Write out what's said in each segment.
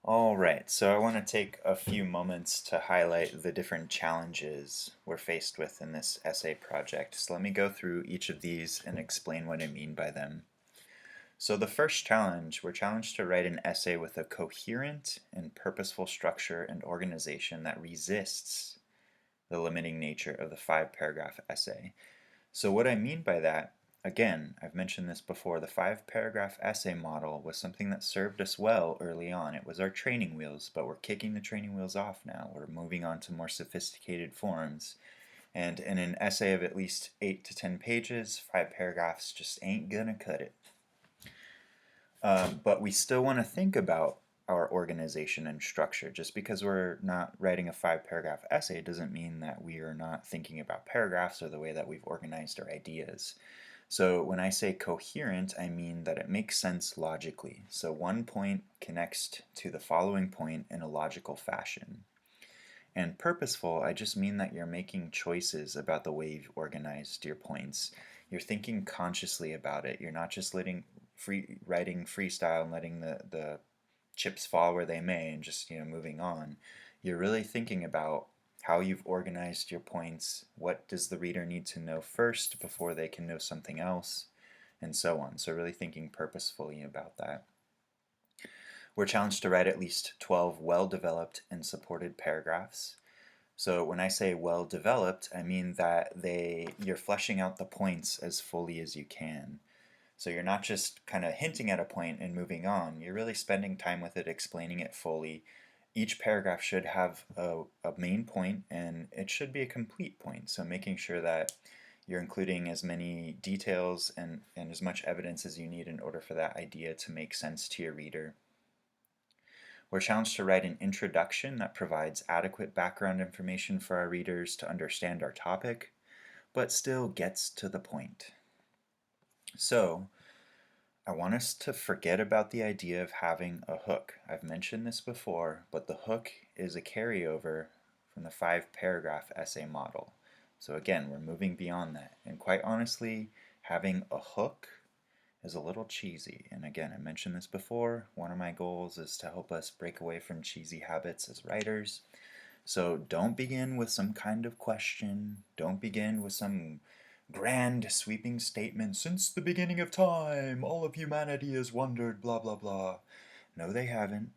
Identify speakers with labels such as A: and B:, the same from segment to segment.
A: All right, so I want to take a few moments to highlight the different challenges we're faced with in this essay project. So let me go through each of these and explain what I mean by them. So the first challenge, we're challenged to write an essay with a coherent and purposeful structure and organization that resists the limiting nature of the 5-paragraph essay. So what I mean by that, again, I've mentioned this before, the 5-paragraph essay model was something that served us well early on. It was our training wheels, but we're kicking the training wheels off now. We're moving on to more sophisticated forms. And in an essay of at least 8 to 10 pages, 5 paragraphs just ain't gonna cut it. But we still want to think about our organization and structure. Just because we're not writing a 5-paragraph essay doesn't mean that we are not thinking about paragraphs or the way that we've organized our ideas. So when I say coherent, I mean that it makes sense logically. So one point connects to the following point in a logical fashion. And purposeful, I just mean that you're making choices about the way you've organized your points. You're thinking consciously about it. You're not just writing freestyle and letting the chips fall where they may and just moving on. You're really thinking about how you've organized your points. What does the reader need to know first before they can know something else, and so on. So really thinking purposefully about that. We're challenged to write at least 12 well-developed and supported paragraphs. So when I say well-developed, I mean that you're fleshing out the points as fully as you can. So you're not just kind of hinting at a point and moving on. You're really spending time with it, explaining it fully. Each paragraph should have a main point, and it should be a complete point. So making sure that you're including as many details and as much evidence as you need in order for that idea to make sense to your reader. We're challenged to write an introduction that provides adequate background information for our readers to understand our topic, but still gets to the point. So, I want us to forget about the idea of having a hook. I've mentioned this before, but the hook is a carryover from the 5-paragraph essay model. So again, we're moving beyond that. And quite honestly, having a hook is a little cheesy. And again, I mentioned this before, one of my goals is to help us break away from cheesy habits as writers. So don't begin with some kind of question. Don't begin with some grand sweeping statement. Since the beginning of time, all of humanity has wondered, blah, blah, blah. No, they haven't.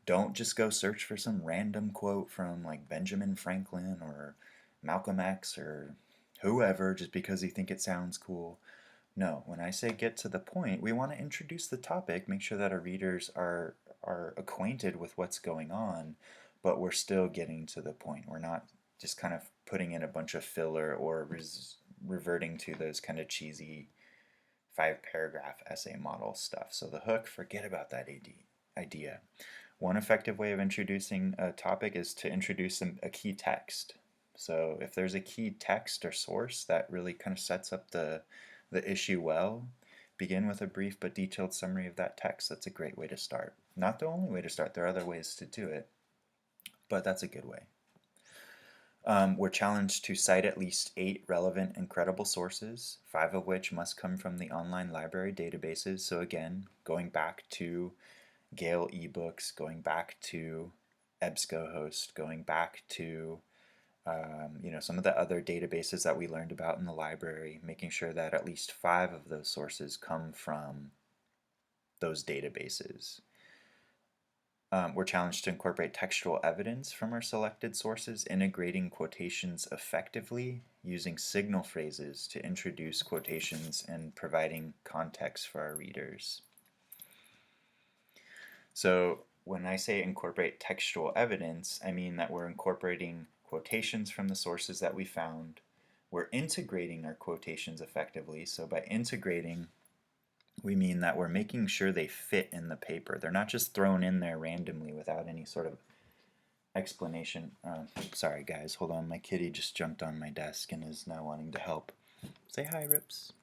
A: Don't just go search for some random quote from like Benjamin Franklin or Malcolm X or whoever just because you think it sounds cool. No, when I say get to the point, we want to introduce the topic, make sure that our readers are acquainted with what's going on, but we're still getting to the point. We're not just kind of putting in a bunch of filler or reverting to those kind of cheesy 5-paragraph essay model stuff. So the hook, forget about that idea. One effective way of introducing a topic is to introduce a key text. So if there's a key text or source that really kind of sets up the issue well, begin with a brief but detailed summary of that text. That's a great way to start. Not the only way to start, there are other ways to do it, but that's a good way. We're challenged to cite at least 8 relevant and credible sources, 5 of which must come from the online library databases. So again, going back to Gale eBooks, going back to EBSCOhost, going back to some of the other databases that we learned about in the library, making sure that at least 5 of those sources come from those databases. We're challenged to incorporate textual evidence from our selected sources, integrating quotations effectively, using signal phrases to introduce quotations and providing context for our readers. So when I say incorporate textual evidence, I mean that we're incorporating quotations from the sources that we found. We're integrating our quotations effectively. So by integrating, we mean that we're making sure they fit in the paper. They're not just thrown in there randomly without any sort of explanation. Sorry guys, hold on. My kitty just jumped on my desk and is now wanting to help. Say hi, Rips.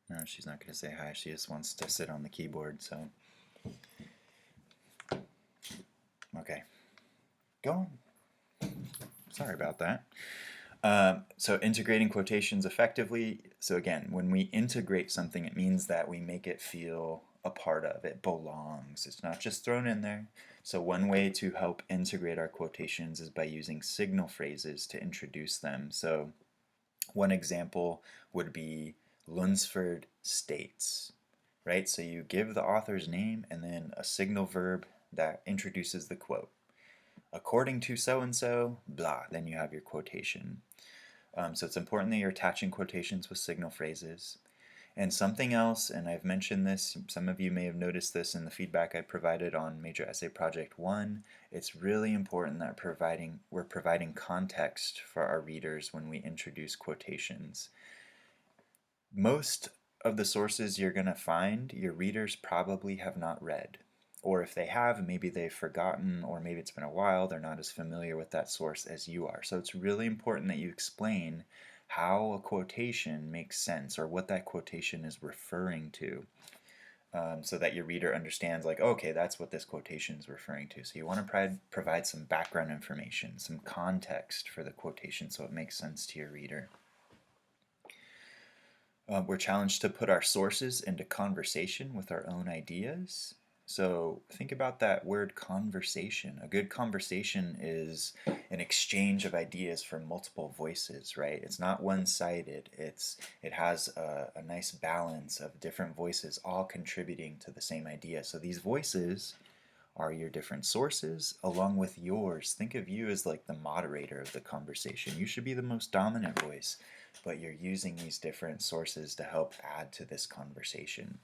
A: No, she's not going to say hi. She just wants to sit on the keyboard, so. Okay. Go on. Sorry about that. So integrating quotations effectively. So again, when we integrate something, it means that we make it feel a part of. It belongs. It's not just thrown in there. So one way to help integrate our quotations is by using signal phrases to introduce them. So one example would be Lunsford states, right? So you give the author's name and then a signal verb that introduces the quote. According to so-and-so, blah, then you have your quotation. So it's important that you're attaching quotations with signal phrases. And something else, and I've mentioned this, some of you may have noticed this in the feedback I provided on Major Essay Project 1, it's really important that we're providing context for our readers when we introduce quotations. Most of the sources you're going to find, your readers probably have not read. Or if they have, maybe they've forgotten, or maybe it's been a while, they're not as familiar with that source as you are. So it's really important that you explain how a quotation makes sense or what that quotation is referring to, so that your reader understands, like, okay, that's what this quotation is referring to. So you want to provide some background information, some context for the quotation so it makes sense to your reader. We're challenged to put our sources into conversation with our own ideas. So think about that word conversation. A good conversation is an exchange of ideas from multiple voices, right? It's not one-sided. It has a nice balance of different voices all contributing to the same idea. So these voices are your different sources along with yours. Think of you as like the moderator of the conversation. You should be the most dominant voice, but you're using these different sources to help add to this conversation.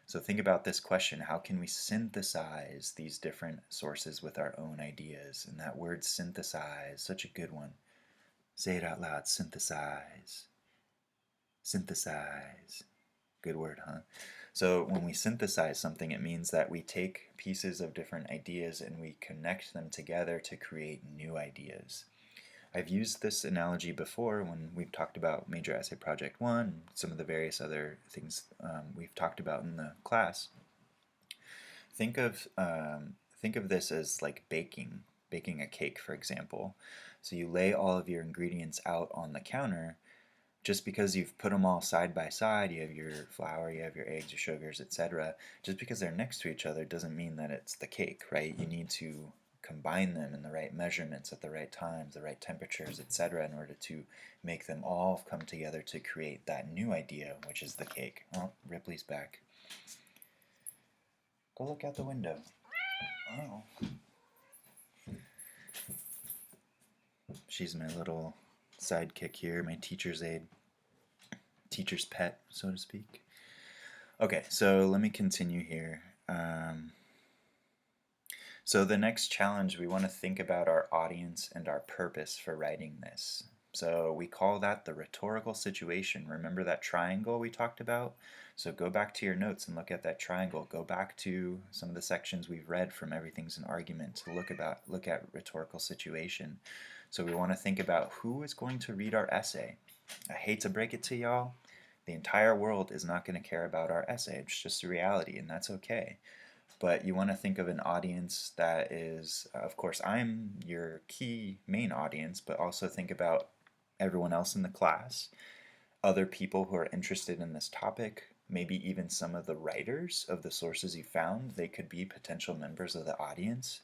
A: So think about this question: how can we synthesize these different sources with our own ideas? And that word synthesize, such a good one. Say it out loud: synthesize. Synthesize. Good word, huh? So when we synthesize something, it means that we take pieces of different ideas and we connect them together to create new ideas. I've used this analogy before when we've talked about Major Essay Project 1 and some of the various other things we've talked about in the class. Think of this as like baking a cake, for example. So you lay all of your ingredients out on the counter. Just because you've put them all side by side, you have your flour, you have your eggs, your sugars, etc. Just because they're next to each other doesn't mean that it's the cake, right? You need to combine them in the right measurements at the right times, the right temperatures, etc., in order to make them all come together to create that new idea, which is the cake. Oh, Ripley's back. Go look out the window. Oh. She's my little sidekick here, my teacher's aide. Teacher's pet, so to speak. Okay, so let me continue here. So the next challenge, we want to think about our audience and our purpose for writing this. So we call that the rhetorical situation. Remember that triangle we talked about? So go back to your notes and look at that triangle. Go back to some of the sections we've read from Everything's an Argument to look at rhetorical situation. So we want to think about who is going to read our essay. I hate to break it to y'all, the entire world is not going to care about our essay. It's just a reality, and that's okay. But you want to think of an audience that is, of course, I'm your key main audience, but also think about everyone else in the class, other people who are interested in this topic, maybe even some of the writers of the sources you found. They could be potential members of the audience.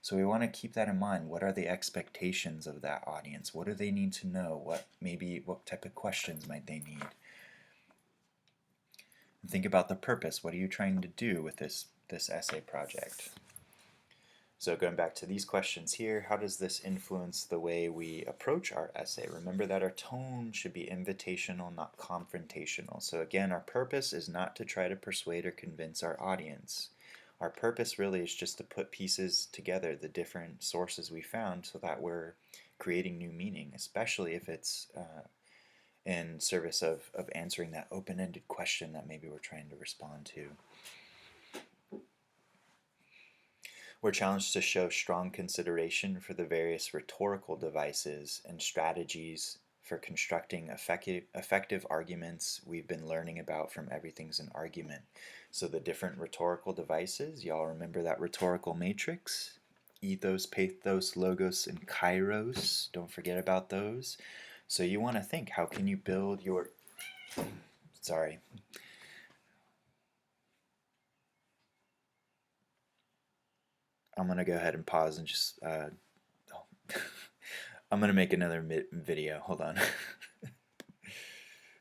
A: So we want to keep that in mind. What are the expectations of that audience? What do they need to know? What type of questions might they need? And think about the purpose. What are you trying to do with this essay project? So going back to these questions here, how does this influence the way we approach our essay? Remember that our tone should be invitational, not confrontational. So again, our purpose is not to try to persuade or convince our audience. Our purpose really is just to put pieces together, the different sources we found, so that we're creating new meaning, especially if it's in service of answering that open-ended question that maybe we're trying to respond to. We're challenged to show strong consideration for the various rhetorical devices and strategies for constructing effective arguments we've been learning about from Everything's an Argument. So the different rhetorical devices, y'all remember that rhetorical matrix? Ethos, pathos, logos, and kairos. Don't forget about those. So you want to think, how can you build your... Sorry. I'm gonna go ahead and pause and just oh. I'm gonna make another video. Hold on.